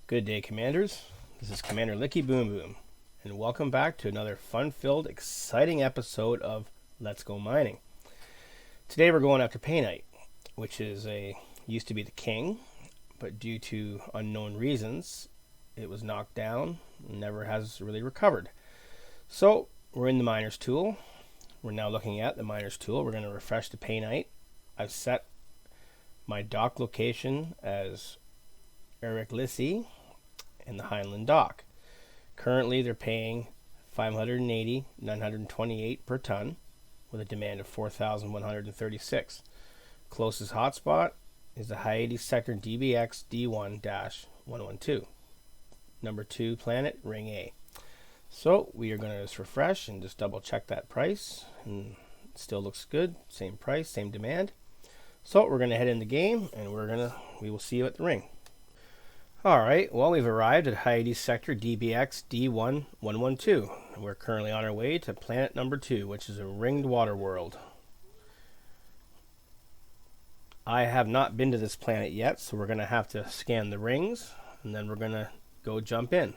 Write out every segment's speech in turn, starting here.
Good day, Commanders. This is Commander Licky Boom Boom, and welcome back to another fun-filled, exciting episode of Let's Go Mining. Today we're going after painite, which used to be the king, but due to unknown reasons, it was knocked down and never has really recovered. So we're in the miner's tool. We're now looking at the miner's tool. We're going to refresh the painite. I've set my dock location as Eric Lissy in the Highland dock. Currently they're paying $580,928 per ton with a demand of 4,136. Closest hotspot is the Hyades sector DBX D1-112. Number 2 planet, Ring A. So we are going to just refresh and just double check that price, and it still looks good. Same price, same demand. So we're going to head in the game, and we will see you at the ring. Alright, well, we've arrived at Hyades sector DBX D1-112. We're currently on our way to planet number 2, which is a ringed water world. I have not been to this planet yet, so we're going to have to scan the rings, and then we're going to go jump in.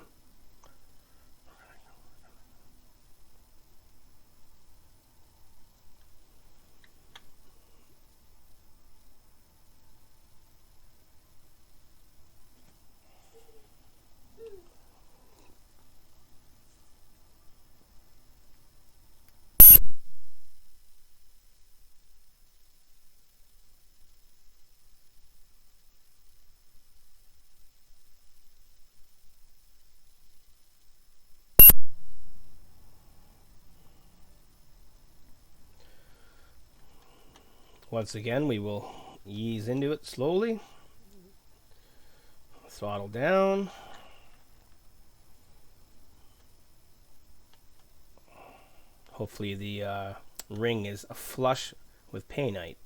Once again, we will ease into it slowly. Throttle down. Hopefully the ring is flush with painite.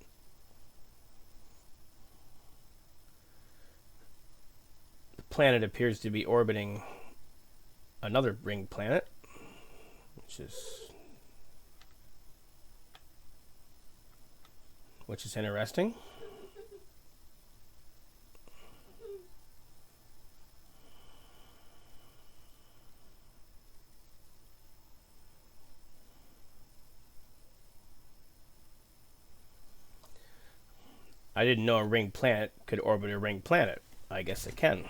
The planet appears to be orbiting another ring planet, which is interesting. I didn't know a ring planet could orbit a ring planet. I guess it can.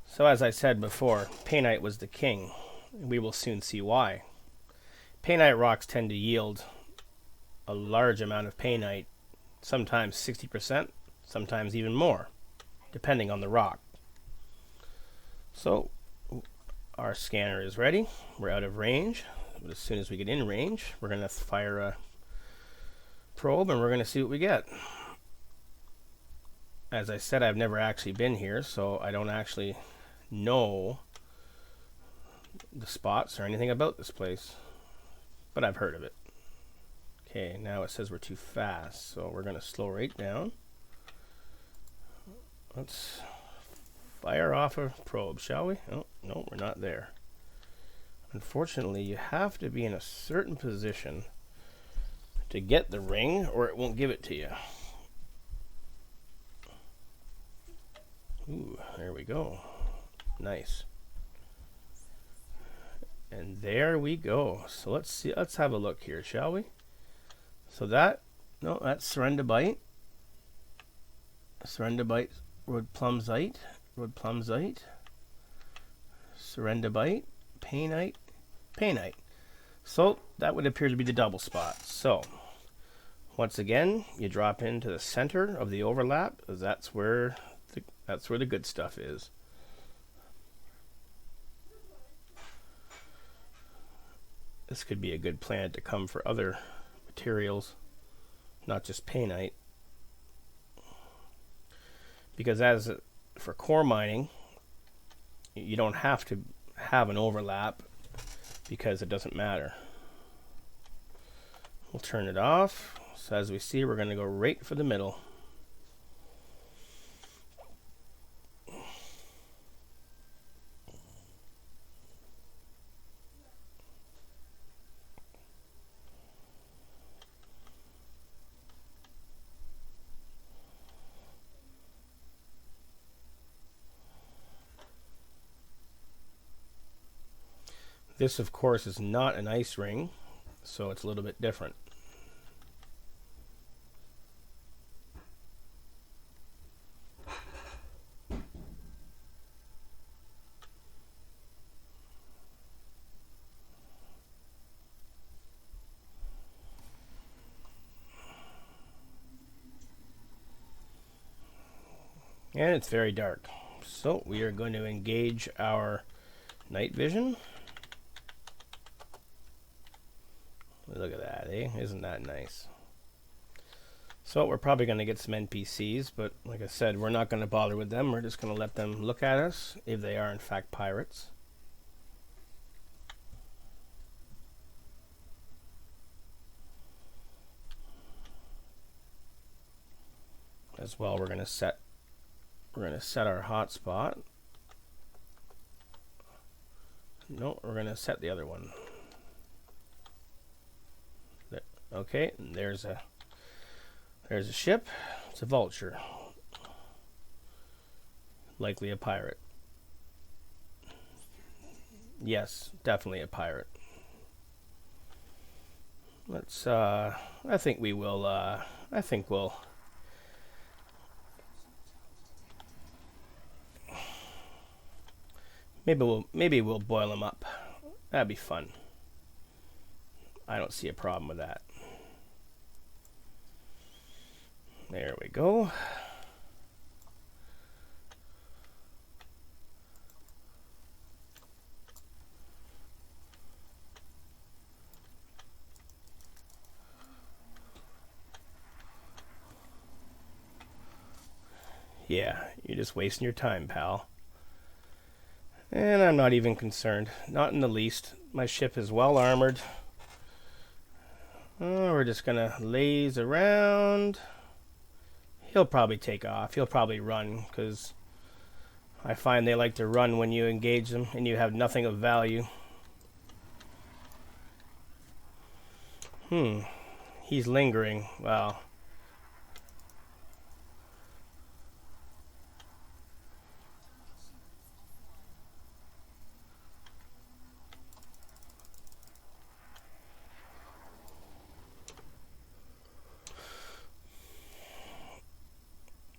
So as I said before, painite was the king. We will soon see why. Painite rocks tend to yield a large amount of painite, sometimes 60%, sometimes even more, depending on the rock. So our scanner is ready. We're out of range. But as soon as we get in range, we're going to fire a probe and we're going to see what we get. As I said, I've never actually been here, so I don't actually know the spots or anything about this place, but I've heard of it. Okay, now it says we're too fast, so we're going to slow right down. Let's fire off a probe, shall we? Oh, no, we're not there. Unfortunately, you have to be in a certain position to get the ring, or it won't give it to you. Ooh, there we go. Nice. And there we go. So let's have a look here, shall we? So that's Serendibite. Serendibite, wood plumsite, Serendibite, painite. So that would appear to be the double spot. So once again, you drop into the center of the overlap, as that's where the good stuff is. This could be a good planet to come for other materials, not just painite. Because for core mining, you don't have to have an overlap because it doesn't matter. We'll turn it off. So as we see, we're going to go right for the middle. This, of course, is not an ice ring, so it's a little bit different. And it's very dark. So we are going to engage our night vision. Look at that, eh? Isn't that nice? So we're probably going to get some NPCs, but like I said, we're not going to bother with them. We're just going to let them look at us if they are in fact pirates. As well, we're going to set our hotspot. No, we're going to set the other one. Okay, and there's a ship. It's a vulture. Likely a pirate. Yes, definitely a pirate. Let's I think we will I think we'll maybe we'll boil them up. That'd be fun. I don't see a problem with that. There we go. Yeah, you're just wasting your time, pal. And I'm not even concerned. Not in the least. My ship is well armored. Oh, we're just gonna laze around. He'll probably take off. He'll probably run, because I find they like to run when you engage them and you have nothing of value. He's lingering. Wow.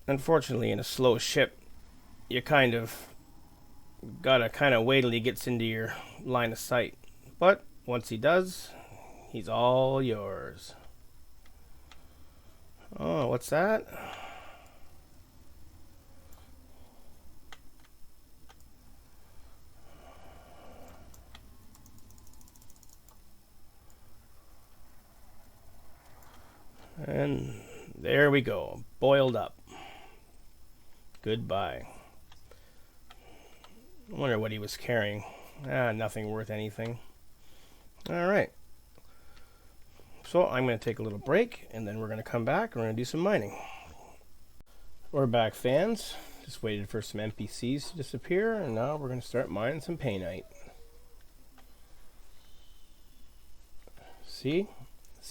Unfortunately, in a slow ship, you gotta wait till he gets into your line of sight. But once he does, he's all yours. Oh, what's that? And there we go, boiled up. Goodbye. I wonder what he was carrying. Nothing worth anything. Alright. So I'm going to take a little break, and then we're going to come back and we're going to do some mining. We're back, fans. Just waited for some NPCs to disappear, and now we're going to start mining some painite. See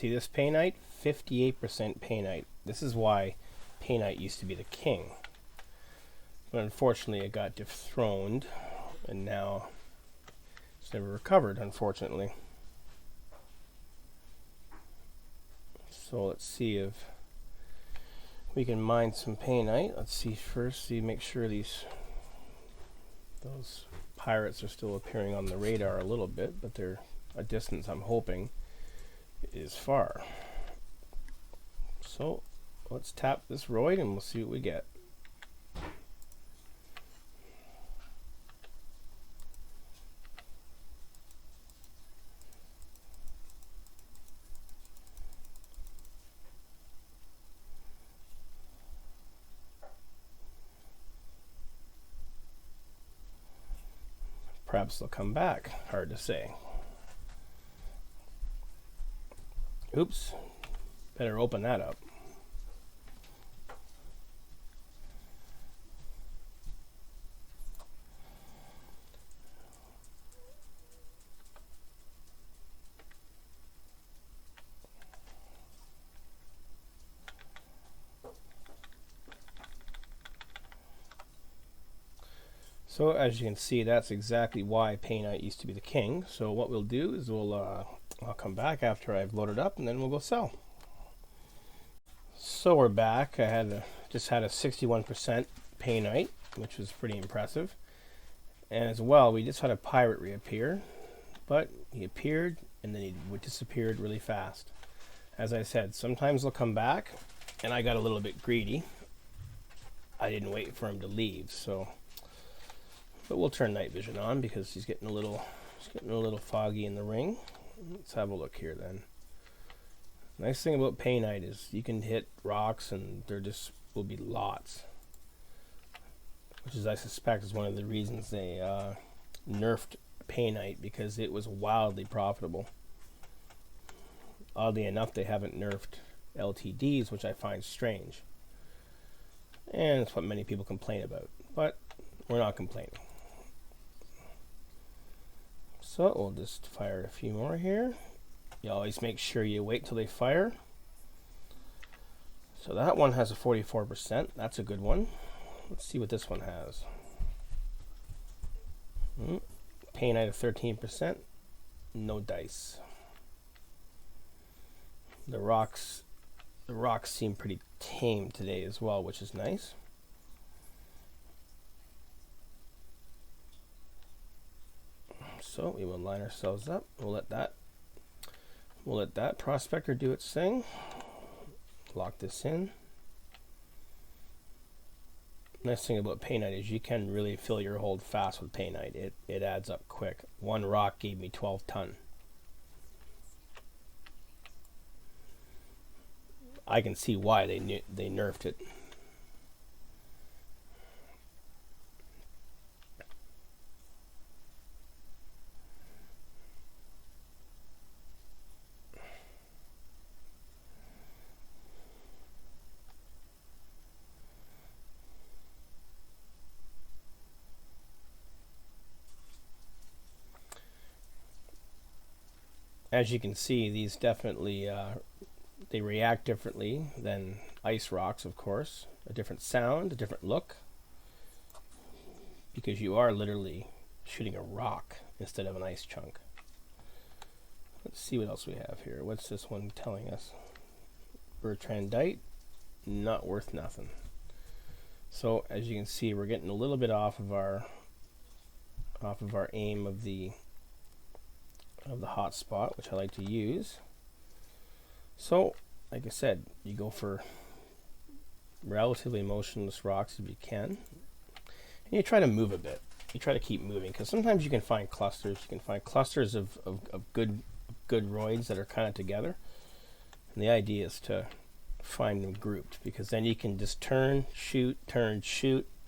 this painite? 58% painite. This is why painite used to be the king. But unfortunately it got dethroned, and now it's never recovered, unfortunately. So let's see if we can mine some painite. Let's see first, make sure those pirates are still appearing on the radar a little bit, but they're a distance I'm hoping is far. So let's tap this roid and we'll see what we get. Perhaps they'll come back. Hard to say. Oops. Better open that up. So as you can see, that's exactly why painite used to be the king. So what we'll do is I'll come back after I've loaded up, and then we'll go sell. So we're back. I just had a 61% painite, which was pretty impressive. And as well, we just had a pirate reappear, but he appeared and then he disappeared really fast. As I said, sometimes they'll come back, and I got a little bit greedy. I didn't wait for him to leave, so. But we'll turn night vision on because he's getting a little foggy in the ring. Let's have a look here then. Nice thing about painite is you can hit rocks and there just will be lots, which is, I suspect, is one of the reasons they nerfed painite, because it was wildly profitable. Oddly enough, they haven't nerfed LTDs, which I find strange, and it's what many people complain about, but we're not complaining. So we'll just fire a few more here. You always make sure you wait till they fire. So that one has a 44%. That's a good one. Let's see what this one has. Painite of 13%. No dice. The rocks seem pretty tame today as well, which is nice. So we will line ourselves up. We'll let that prospector do its thing. Lock this in. Nice thing about painite is you can really fill your hold fast with painite. It adds up quick. One rock gave me 12 ton. I can see why they nerfed it. As you can see, these definitely they react differently than ice rocks, of course. A different sound, a different look, because you are literally shooting a rock instead of an ice chunk. Let's see what else we have here. What's this one telling us? Bertrandite, not worth nothing. So as you can see, we're getting a little bit off of our aim of the hot spot, which I like to use. So like I said, you go for relatively motionless rocks if you can, and you try to move a bit. You try to keep moving, because sometimes you can find clusters. You can find clusters of good roids that are kind of together, and the idea is to find them grouped, because then you can just turn, shoot, and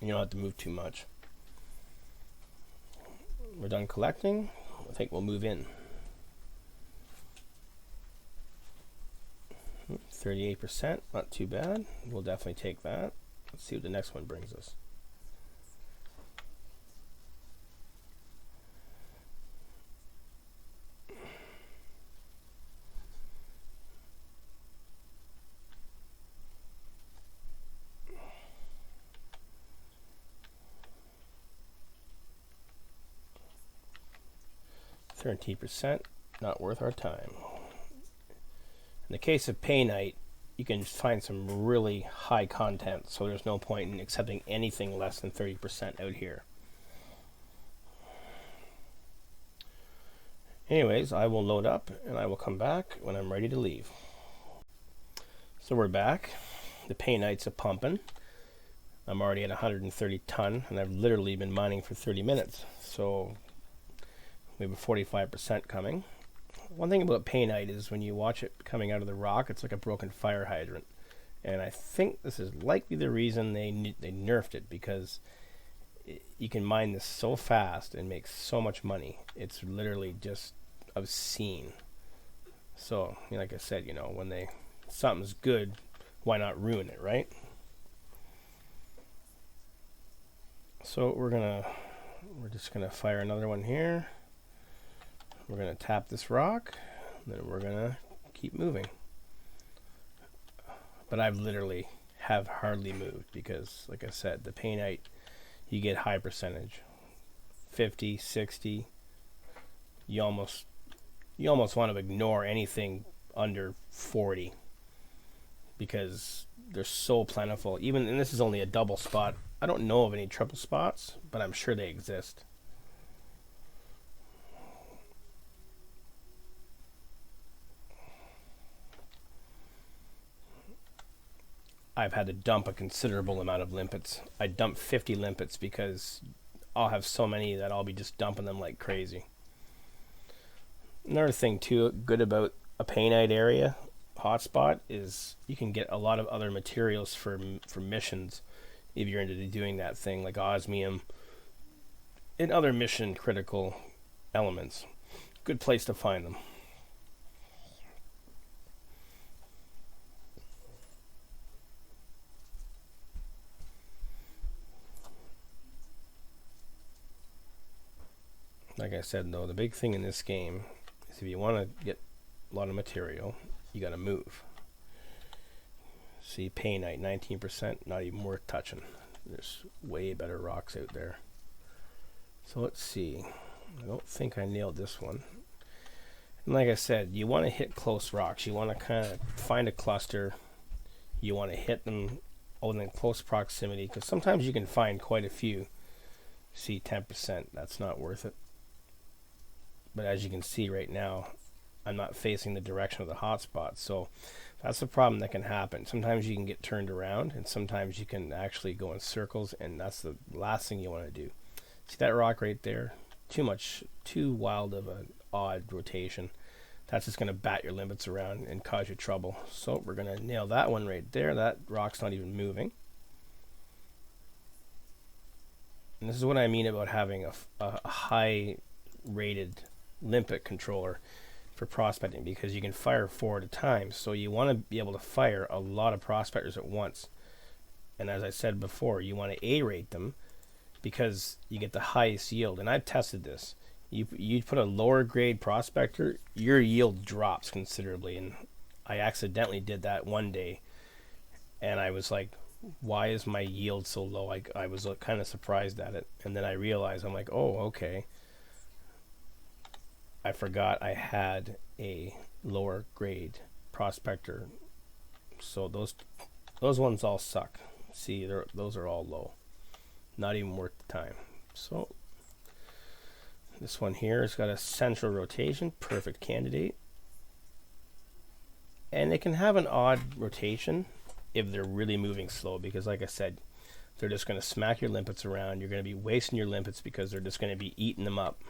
you don't have to move too much. We're done collecting. I think we'll move in. 38%, not too bad. We'll definitely take that. Let's see what the next one brings us. %, not worth our time. In the case of painite, you can find some really high content, so there's no point in accepting anything less than 30% out here. Anyways, I will load up and I will come back when I'm ready to leave. So we're back. The painite's a pumping. I'm already at 130 ton, and I've literally been mining for 30 minutes. So we have a 45% coming. One thing about painite is when you watch it coming out of the rock, it's like a broken fire hydrant. And I think this is likely the reason they nerfed it, because you can mine this so fast and make so much money. It's literally just obscene. So, like I said, when something's good, why not ruin it, right? So we're just gonna fire another one here. We're going to tap this rock, and then we're going to keep moving. But I've literally have hardly moved because, like I said, the painite, you get high percentage. 50, 60. You almost want to ignore anything under 40 because they're so plentiful. And this is only a double spot. I don't know of any triple spots, but I'm sure they exist. I've had to dump a considerable amount of limpets. I dumped 50 limpets because I'll have so many that I'll be just dumping them like crazy. Another thing too good about a painite area hotspot is you can get a lot of other materials for missions if you're into doing that thing, like osmium and other mission critical elements. Good place to find them. Like I said, though, the big thing in this game is if you want to get a lot of material, you got to move. See, painite, 19%, not even worth touching. There's way better rocks out there. So let's see. I don't think I nailed this one. And like I said, you want to hit close rocks. You want to kind of find a cluster. You want to hit them within close proximity, because sometimes you can find quite a few. See, 10%, that's not worth it. But as you can see right now, I'm not facing the direction of the hotspot, so that's the problem that can happen. Sometimes you can get turned around, and sometimes you can actually go in circles, and that's the last thing you want to do. See that rock right there? Too wild of an odd rotation. That's just going to bat your limpets around and cause you trouble. So we're going to nail that one right there. That rock's not even moving. And this is what I mean about having a high rated limpet controller for prospecting, because you can fire 4 at a time. So you want to be able to fire a lot of prospectors at once. And as I said before, you want to A-rate them because you get the highest yield. And I've tested this. You put a lower grade prospector, your yield drops considerably. And I accidentally did that one day, and I was like, why is my yield so low? I was kind of surprised at it, and then I realized, I'm like, oh, okay, I forgot I had a lower grade prospector. So those ones all suck. See, those are all low, not even worth the time. So this one here has got a central rotation, perfect candidate, and it can have an odd rotation if they're really moving slow, because like I said, they're just going to smack your limpets around. You're going to be wasting your limpets because they're just going to be eating them up.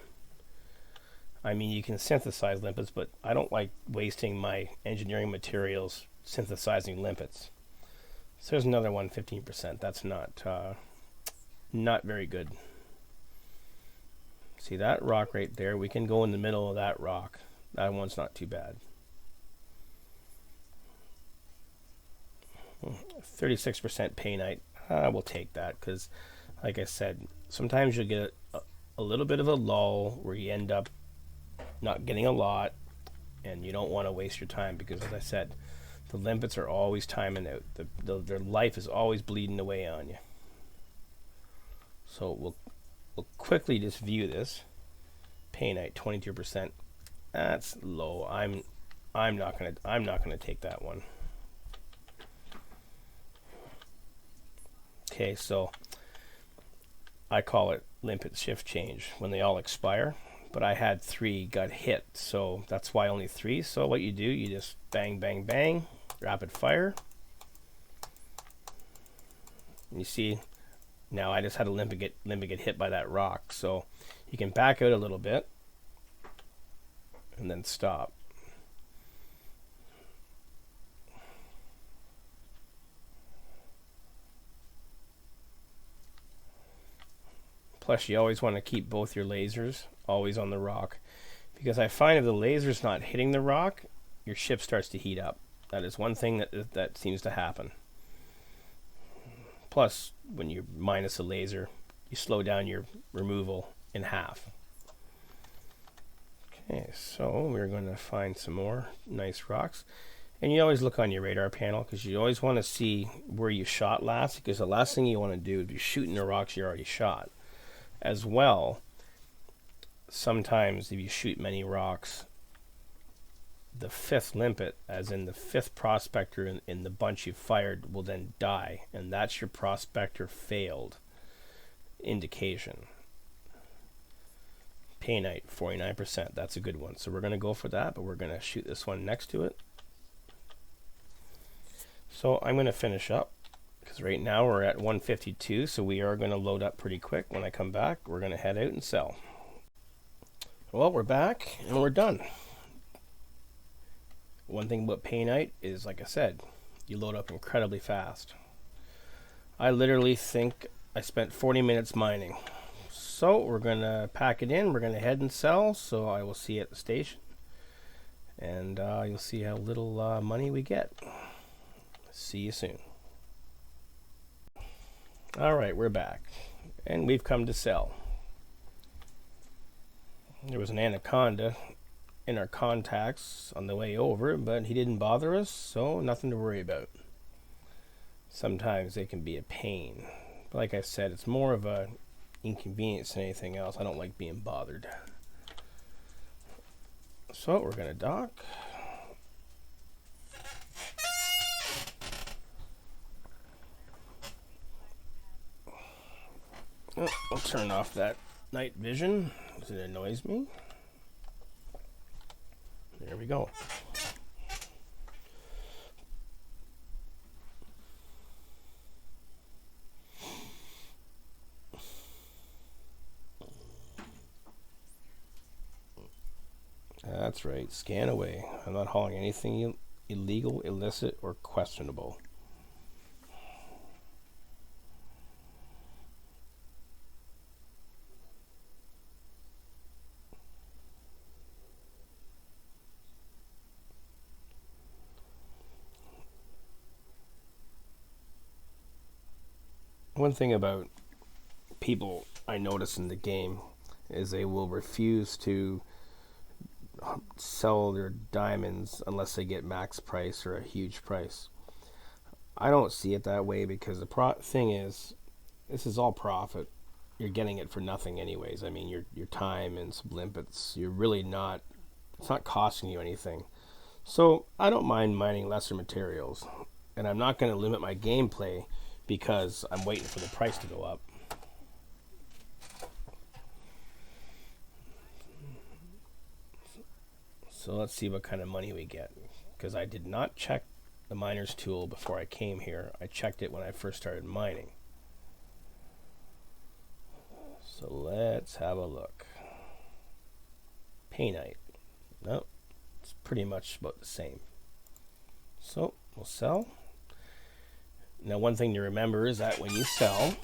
I mean, you can synthesize limpets, but I don't like wasting my engineering materials synthesizing limpets. So there's another one, 15%. That's not very good. See that rock right there? We can go in the middle of that rock. That one's not too bad. 36% painite. We'll take that because, like I said, sometimes you'll get a little bit of a lull where you end up not getting a lot, and you don't want to waste your time because, as I said, the limpets are always timing out. Their life is always bleeding away on you. So we'll quickly just view this. Painite, 22%. That's low. I'm not gonna take that one. Okay, so I call it limpet shift change when they all expire, but I had 3 got hit, so that's why only 3. So what you do, you just bang, bang, bang, rapid fire. And you see, now I just had a limpet get hit by that rock, so you can back out a little bit and then stop. Plus, you always want to keep both your lasers always on the rock, because I find if the laser's not hitting the rock, your ship starts to heat up. That is one thing that seems to happen. Plus, when you minus a laser, you slow down your removal in half. Okay, so we're going to find some more nice rocks. And you always look on your radar panel, because you always want to see where you shot last, because the last thing you want to do is be shooting the rocks you already shot. As well, sometimes if you shoot many rocks, the fifth limpet, as in the fifth prospector in the bunch you fired, will then die, and that's your prospector failed indication. Painite, 49%. That's a good one. So we're going to go for that, but we're going to shoot this one next to it. So I'm going to finish up, because right now we're at 152, so we are going to load up pretty quick. When I come back, we're going to head out and sell. Well, we're back, and we're done. One thing about painite is, like I said, you load up incredibly fast. I literally think I spent 40 minutes mining. So we're going to pack it in, we're going to head and sell, so I will see you at the station. And you'll see how little money we get. See you soon. Alright, we're back. And we've come to sell. There was an anaconda in our contacts on the way over, but he didn't bother us, so nothing to worry about. Sometimes they can be a pain. But like I said, it's more of a inconvenience than anything else. I don't like being bothered. So we're going to dock. Oh, I'll turn off that night vision because it annoys me. There we go. That's right, scan away. I'm not hauling anything illegal, illicit, or questionable. One thing about people I notice in the game is they will refuse to sell their diamonds unless they get max price or a huge price. I don't see it that way, because the thing is, this is all profit. You're getting it for nothing anyways. I mean, your time and some limpets, you're really not, it's not costing you anything. So I don't mind mining lesser materials, and I'm not going to limit my gameplay because I'm waiting for the price to go up. So let's see what kind of money we get, because I did not check the miner's tool before I came here. I checked it when I first started mining. So let's have a look. Painite. No, it's pretty much about the same. So we'll sell. Now, one thing to remember is that when you sell,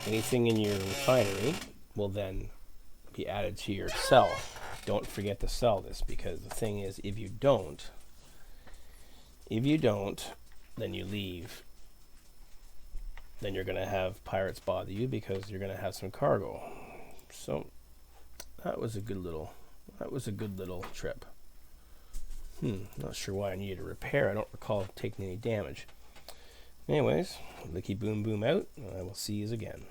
anything in your refinery will then be added to your sell. Don't forget to sell this, because the thing is, if you don't, then you leave. Then you're going to have pirates bother you because you're going to have some cargo. So that was a good little trip. Not sure why I needed a repair. I don't recall taking any damage. Anyways, Licky Boom Boom out, and I will see you again.